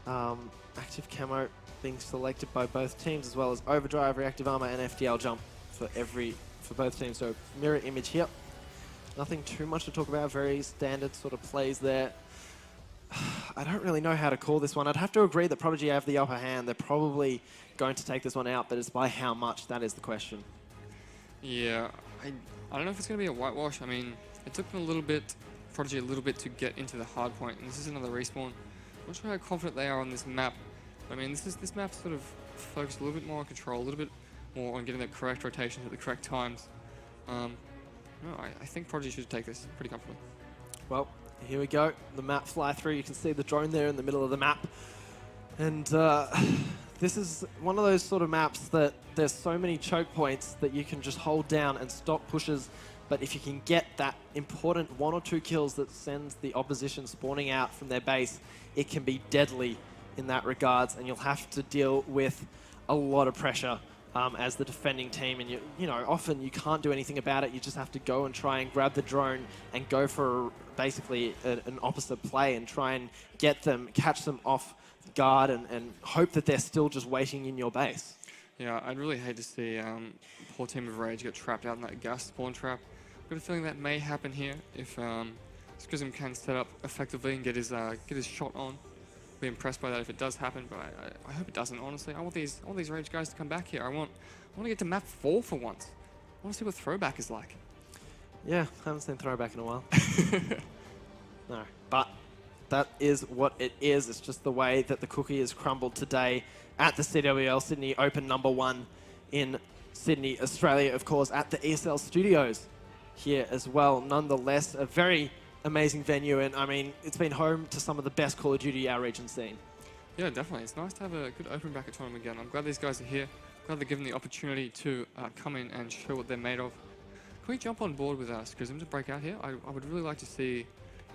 Active camo being selected by both teams, as well as overdrive, reactive armor, and FDL jump for both teams. So mirror image here. Nothing too much to talk about. Very standard sort of plays there. I don't really know how to call this one. I'd have to agree that Prodigy have the upper hand. They're probably going to take this one out, but it's by how much, that is the question. Yeah, I don't know if it's going to be a whitewash. I mean, it took them a little bit, Prodigy a little bit to get into the hard point, and this is another respawn. I'm not sure how confident they are on this map. I mean, this map sort of focused a little bit more on control, a little bit more on getting the correct rotations at the correct times. No, I think Prodigy should take this pretty comfortably. Well, here we go. The map fly through. You can see the drone there in the middle of the map. And this is one of those sort of maps that there's so many choke points that you can just hold down and stop pushes. But if you can get that important 1 or 2 kills that sends the opposition spawning out from their base, it can be deadly in that regards. And you'll have to deal with a lot of pressure as the defending team, and you know, often you can't do anything about it. You just have to go and try and grab the drone and go for basically an opposite play and try and get them, catch them off guard, and hope that they're still just waiting in your base. Yeah, I'd really hate to see poor team of Rage get trapped out in that gas spawn trap. I've got a feeling that may happen here if Schism can set up effectively and get his shot on. Be impressed by that if it does happen, but I hope it doesn't. Honestly, I want these Rage guys to come back here. I want to get to map 4 for once. I want to see what throwback is like. Yeah, haven't seen throwback in a while. No, but that is what it is. It's just the way that the cookie is crumbled today at the CWL Sydney Open #1 in Sydney, Australia, of course, at the ESL Studios here as well. Nonetheless, a very amazing venue, and I mean, it's been home to some of the best Call of Duty our region's seen. Yeah, definitely. It's nice to have a good open bracket tournament again. I'm glad these guys are here. Glad they're given the opportunity to come in and show what they're made of. Can we jump on board with Schism to break out here? I would really like to see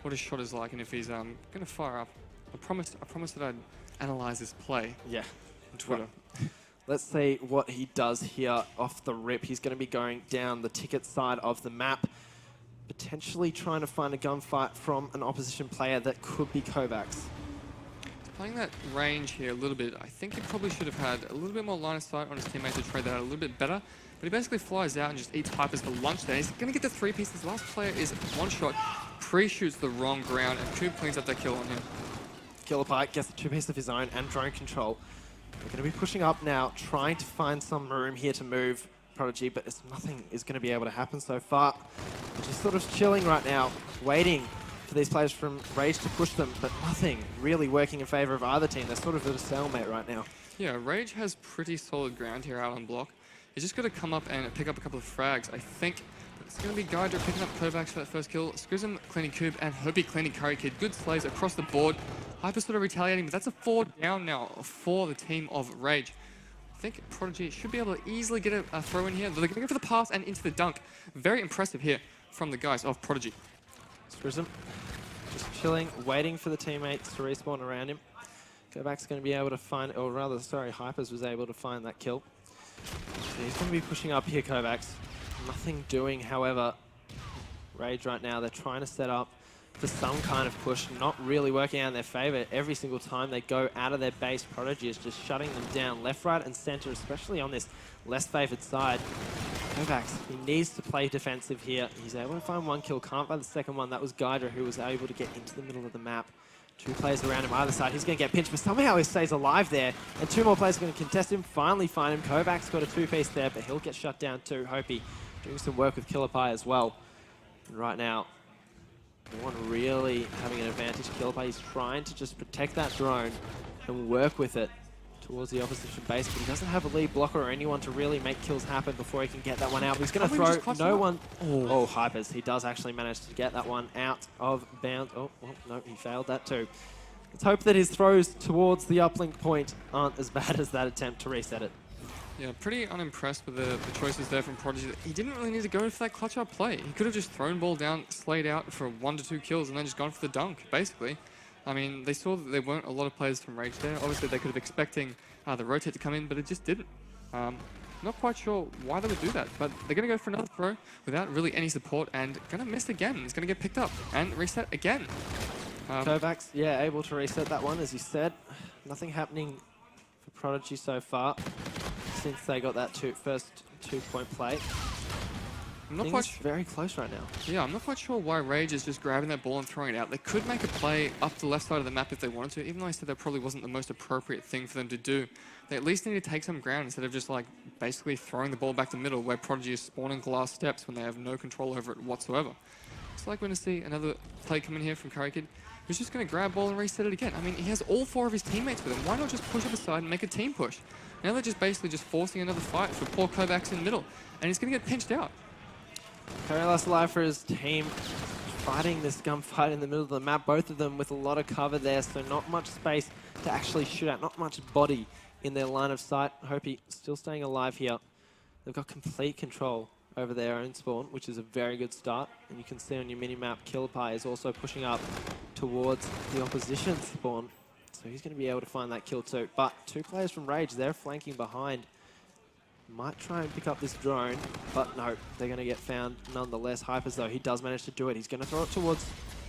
what his shot is like, and if he's going to fire up. I promised that I'd analyze this play. Yeah. On Twitter. Well, let's see what he does here off the rip. He's going to be going down the ticket side of the map, potentially trying to find a gunfight from an opposition player that could be Kovacs. Playing that range here a little bit, I think he probably should have had a little bit more line of sight on his teammate to trade that out a little bit better. But he basically flies out and just eats Hypers for lunch there. He's going to get the 3 pieces. Last player is one shot, pre-shoots the wrong ground, and Coob cleans up that kill on him. Killer Pike gets the 2 pieces of his own and drone control. They're going to be pushing up now, trying to find some room here to move Prodigy, but nothing is going to be able to happen so far. They're just sort of chilling right now, waiting for these players from Rage to push them, but nothing really working in favor of either team. They're sort of at a stalemate right now. Yeah, Rage has pretty solid ground here out on block. He's just got to come up and pick up a couple of frags. I think it's going to be Gydra picking up Kovacs for that first kill, Schism cleaning Coob, and Hopi cleaning Curry Kid. Good slays across the board. Hyper sort of retaliating, but that's a 4 down now for the team of Rage. I think Prodigy should be able to easily get a throw in here. They're going to go for the pass and into the dunk. Very impressive here from the guys of Prodigy. Schism just chilling, waiting for the teammates to respawn around him. Kovac's going to be able to find, or rather, sorry, Hypers was able to find that kill. So he's going to be pushing up here, Kovacs. Nothing doing, however. Rage right now, they're trying to set up for some kind of push, not really working out in their favor. Every single time they go out of their base, Prodigy is just shutting them down left, right, and center, especially on this less favored side. Kovacs, he needs to play defensive here. He's able to find 1 kill, can't find the second one. That was Gydra, who was able to get into the middle of the map. 2 players around him either side. He's going to get pinched, but somehow he stays alive there. And 2 more players are going to contest him, finally find him. Kovac's got a 2-piece there, but he'll get shut down too. Hopi doing some work with Killer Pie as well. And right now, no one really having an advantage. Killer Pie is trying to just protect that drone and work with it towards the opposition base, but he doesn't have a lead blocker or anyone to really make kills happen before he can get that one out. But he's going to throw no one. Oh, Hypers. He does actually manage to get that one out of bounds. Oh, well, no, he failed that too. Let's hope that his throws towards the uplink point aren't as bad as that attempt to reset it. Yeah, pretty unimpressed with the choices there from Prodigy. He didn't really need to go for that clutch up play. He could have just thrown ball down, slayed out for 1 to 2 kills, and then just gone for the dunk, basically. I mean, they saw that there weren't a lot of players from Rage there. Obviously, they could have expecting the rotate to come in, but it just didn't. Not quite sure why they would do that, but they're going to go for another throw without really any support and going to miss again. He's going to get picked up and reset again. Kovacs, yeah, able to reset that one, as you said. Nothing happening for Prodigy so far since they got that first 2-point play. I'm not Things quite very close right now. Yeah, I'm not quite sure why Rage is just grabbing that ball and throwing it out. They could make a play up the left side of the map if they wanted to, even though I said that probably wasn't the most appropriate thing for them to do. They at least need to take some ground instead of just like basically throwing the ball back to middle where Prodigy is spawning glass steps when they have no control over it whatsoever. It's like we're going to see another play come in here from Curry Kid, who's just going to grab ball and reset it again. I mean, he has all 4 of his teammates with him. Why not just push up aside and make a team push? Now they're just basically just forcing another fight for poor Kovacs in the middle, and he's going to get pinched out. Very last alive for his team, fighting this gunfight in the middle of the map. Both of them with a lot of cover there, so not much space to actually shoot at, not much body in their line of sight. Hopi still staying alive here. They've got complete control over their own spawn, which is a very good start. And you can see on your mini-map, Killpie is also pushing up towards the opposition spawn. So he's going to be able to find that kill too. But 2 players from Rage, they're flanking behind. Might try and pick up this drone, but no, they're going to get found nonetheless. Hypers, though, he does manage to do it. He's going to throw it towards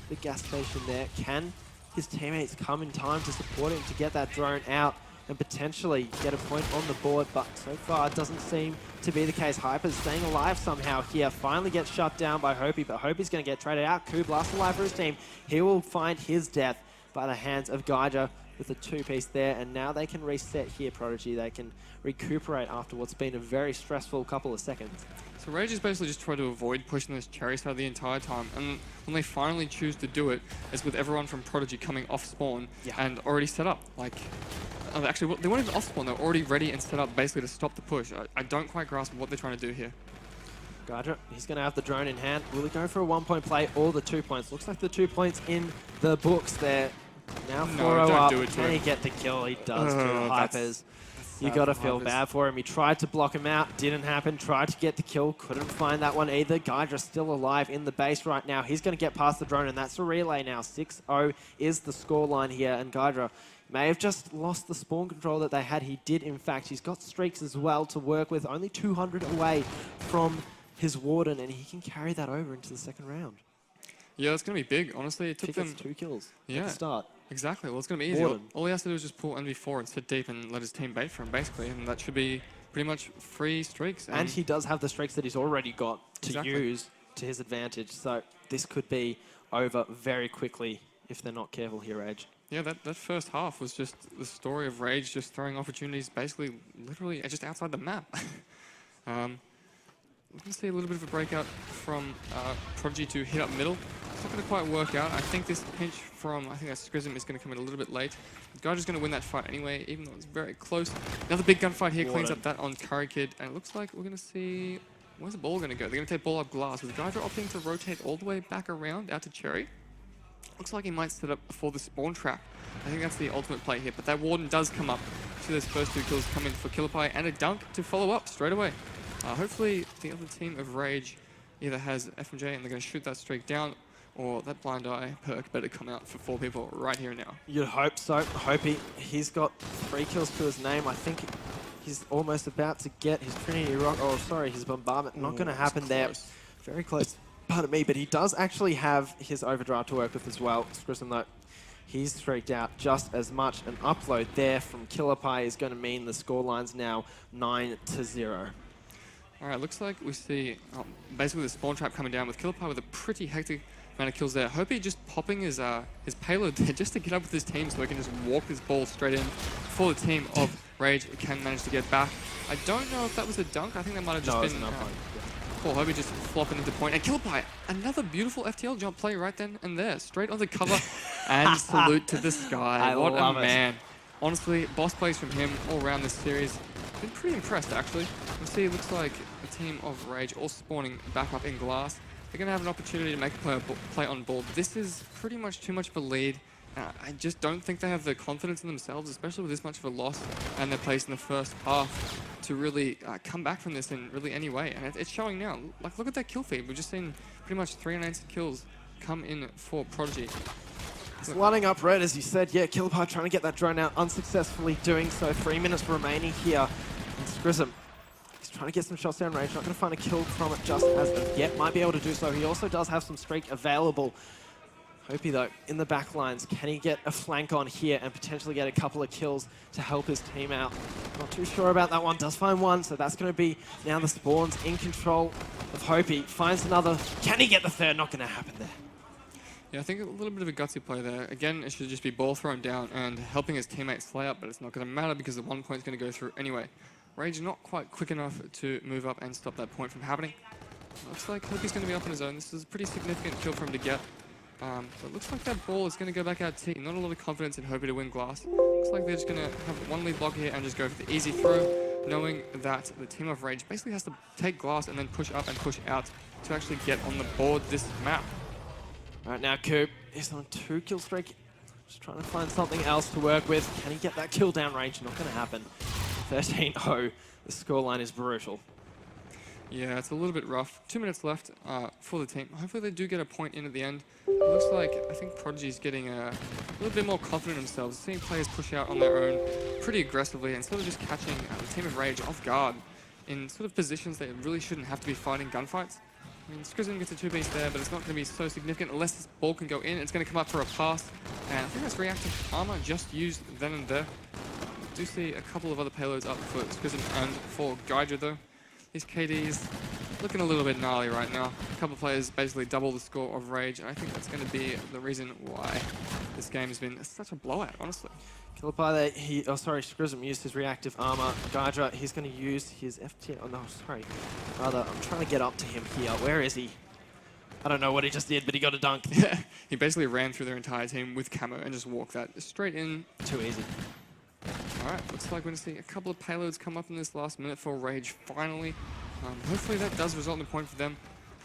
the gas station there. Can his teammates come in time to support him to get that drone out and potentially get a point on the board? But so far, it doesn't seem to be the case. Hypers staying alive somehow here. Finally gets shut down by Hopi, but Hopi's going to get traded out. Koob last alive for his team. He will find his death by the hands of Gaija with a 2-piece there, and now they can reset here, Prodigy. They can recuperate after what's been a very stressful couple of seconds. So Rage is basically just trying to avoid pushing this cherry side the entire time, and when they finally choose to do it, it's with everyone from Prodigy coming off spawn and already set up. Like, actually, they weren't even off spawn, they're already ready and set up basically to stop the push. I don't quite grasp what they're trying to do here. Gaija, he's going to have the drone in hand. Will he go for a 1-point play or the 2 points? Looks like the 2 points in the books there. Now 4-0 up. Can he get the kill? He does to the Hypers. You got to feel bad for him. He tried to block him out. Didn't happen. Tried to get the kill. Couldn't find that one either. Gaija still alive in the base right now. He's going to get past the drone, and that's a relay now. 6-0 is the scoreline here, and Gaija may have just lost the spawn control that they had. He did, in fact. He's got streaks as well to work with. Only 200 away from his Warden, and he can carry that over into the second round. Yeah, that's going to be big. Honestly, it took them 2 kills at the start. Exactly. Well, it's going to be easy. All he has to do is just pull NV4 and sit deep and let his team bait for him, basically, and that should be pretty much free streaks. And he does have the streaks that he's already got to use to his advantage, so this could be over very quickly if they're not careful here, Rage. Yeah, that first half was just the story of Rage just throwing opportunities basically literally just outside the map. We can see a little bit of a breakout from Prodigy to hit up middle. It's not going to quite work out. I think this pinch from, I think that Scrism is going to come in a little bit late. Gaija's going to win that fight anyway, even though it's very close. Another big gunfight here, cleans up that on Curry Kid. And it looks like we're going to see, where's the ball going to go? They're going to take ball up glass. With Gaija opting to rotate all the way back around out to Cherry. Looks like he might set up for the spawn trap. I think that's the ultimate play here. But that Warden does come up. See those first 2 kills come in for Killpie and a dunk to follow up straight away. Hopefully the other team of Rage either has FMJ and they're going to shoot that streak down, or that blind eye perk better come out for 4 people right here and now. You'd hope so. He's got 3 kills to his name. I think he's almost about to get his Trinity Rock. Oh, sorry, his bombardment. Not going to happen there. Very close. Pardon me, but he does actually have his overdrive to work with as well. Scrism, though, he's streaked out just as much. An upload there from Killpie is going to mean the scoreline's now 9-0. All right, looks like we see basically the spawn trap coming down with Killpie with a pretty hectic amount of kills there. Hopi just popping his payload there just to get up with his team so he can just walk this ball straight in before the team of Rage can manage to get back. I don't know if that was a dunk. I think that might have just been poor Hopi just flopping into point. And Killpie, another beautiful FTL jump play right then and there. Straight on the cover and salute to the sky. What a man. Honestly, boss plays from him all around this series. Been pretty impressed, actually. You see, it looks like the team of Rage all spawning back up in glass. They're going to have an opportunity to make a play on board. This is pretty much too much of a lead. I just don't think they have the confidence in themselves, especially with this much of a loss and their place in the first half, to really come back from this in really any way. And it's showing now. Like, look at that kill feed. We've just seen pretty much 3 unanswered kills come in for Prodigy. He's lining up red, as you said. Yeah, Killpie trying to get that drone out, unsuccessfully doing so. 3 minutes remaining here. And Scrism, he's trying to get some shots down range. Not going to find a kill from it just as of yet. Might be able to do so. He also does have some streak available. Hopi, though, in the back lines, can he get a flank on here and potentially get a couple of kills to help his team out? Not too sure about that one. Does find one, so that's going to be now the spawns in control of Hopi. Finds another. Can he get the third? Not going to happen there. Yeah, I think a little bit of a gutsy play there. Again, it should just be ball thrown down and helping his teammates slay up, but it's not going to matter because the 1 point's going to go through anyway. Rage not quite quick enough to move up and stop that point from happening. Looks like Hopi's going to be up on his own. This is a pretty significant kill for him to get. But it looks like that ball is going to go back out T. Not a lot of confidence in Hopi to win glass. Looks like they're just going to have one lead block here and just go for the easy throw, knowing that the team of Rage basically has to take glass and then push up and push out to actually get on the board this map. Right now, Coop is on 2 kill streak. Just trying to find something else to work with. Can he get that kill down range? Not going to happen. 13-0. The scoreline is brutal. Yeah, it's a little bit rough. 2 minutes left for the team. Hopefully they do get a point in at the end. It looks like, I think Prodigy's getting a little bit more confident in themselves. Seeing players push out on their own pretty aggressively and sort of just catching the team of Rage off guard in sort of positions that really shouldn't have to be fighting gunfights. I mean, Scrism gets a 2-piece there, but it's not going to be so significant unless this ball can go in. It's going to come up for a pass, and I think that's reactive armor just used then and there. Do see a couple of other payloads up for Scrism and for Gydra though. These KDs looking a little bit gnarly right now. A couple of players basically double the score of Rage, and I think that's going to be the reason why this game has been such a blowout, honestly. Killapie there, Scrism used his reactive armor. Gydra, he's going to use his FT. Oh no, sorry. Rather, I'm trying to get up to him here. Where is he? I don't know what he just did, but he got a dunk. Yeah, he basically ran through their entire team with camo and just walked that straight in. Too easy. Alright, looks like we're going to see a couple of payloads come up in this last minute for Rage finally. Hopefully that does result in a point for them.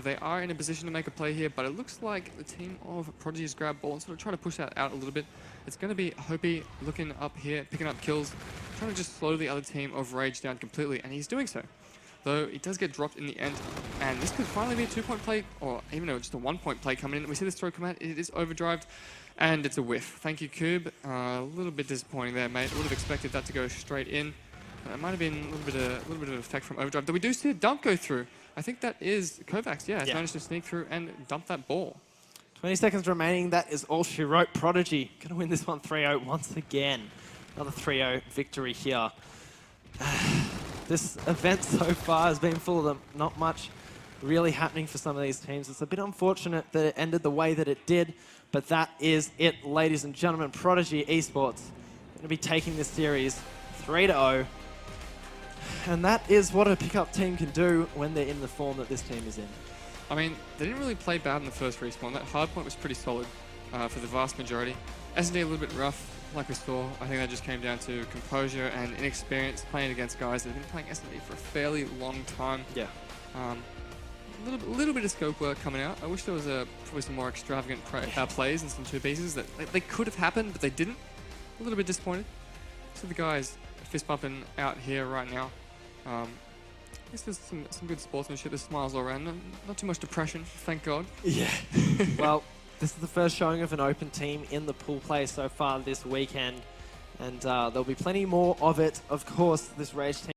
They are in a position to make a play here, but it looks like the team of Prodigy has grabbed ball and sort of try to push that out a little bit. It's going to be Hopi looking up here, picking up kills, trying to just slow the other team of Rage down completely, and he's doing so. Though it does get dropped in the end, and this could finally be a 2-point play, or even though just a 1-point play coming in. We see this throw come out, it is overdrived, and it's a whiff. Thank you, Cube. A little bit disappointing there, mate. I would have expected that to go straight in. It might have been a little bit of effect from overdrive. Though we do see a dunk go through. I think that is Kovacs, yeah, has managed to sneak through and dump that ball. 20 seconds remaining. That is all she wrote. Prodigy going to win this one 3-0 once again. Another 3-0 victory here. This event so far has been full of them. Not much really happening for some of these teams. It's a bit unfortunate that it ended the way that it did, but that is it, ladies and gentlemen. Prodigy Esports going to be taking this series 3-0. And that is what a pickup team can do when they're in the form that this team is in. I mean, they didn't really play bad in the first respawn. That hard point was pretty solid for the vast majority. S&D a little bit rough, like we saw. I think that just came down to composure and inexperience playing against guys that have been playing S&D for a fairly long time. Yeah. A little bit of scope work coming out. I wish there was probably some more extravagant plays and some 2-pieces that they could have happened, but they didn't. A little bit disappointed. So the guys fist bumping out here right now. I guess there's some good sportsmanship. There's smiles all around. Not too much depression, thank God. Yeah. Well, this is the first showing of an open team in the pool play so far this weekend. And there'll be plenty more of it. Of course, this Rage team